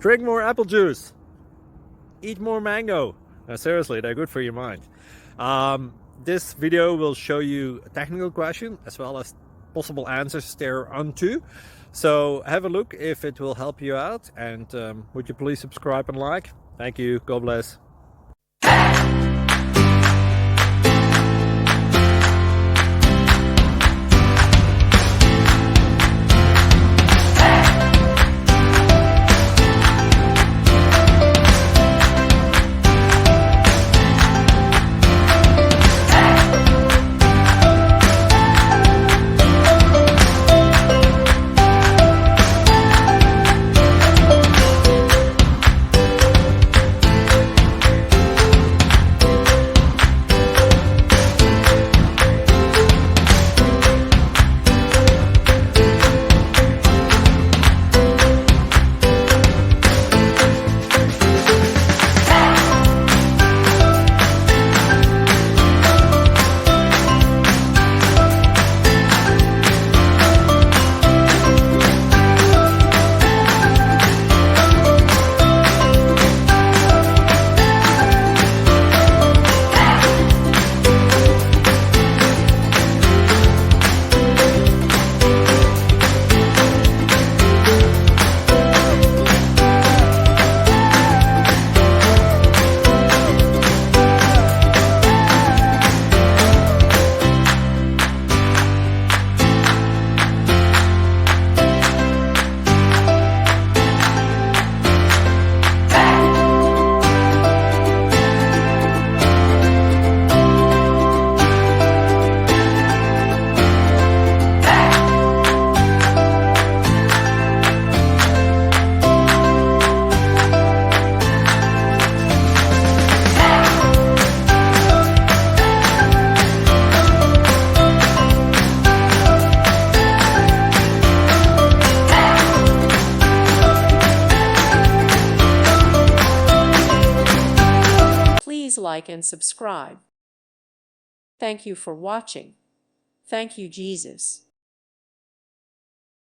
Drink more apple juice. Eat more mango. No, seriously, they're good for your mind. This video will show you a technical question as well as possible answers thereunto. So have a look if it will help you out, and would you please subscribe and like? Thank you. God bless. Please like and subscribe. Thank you for watching. Thank you, Jesus.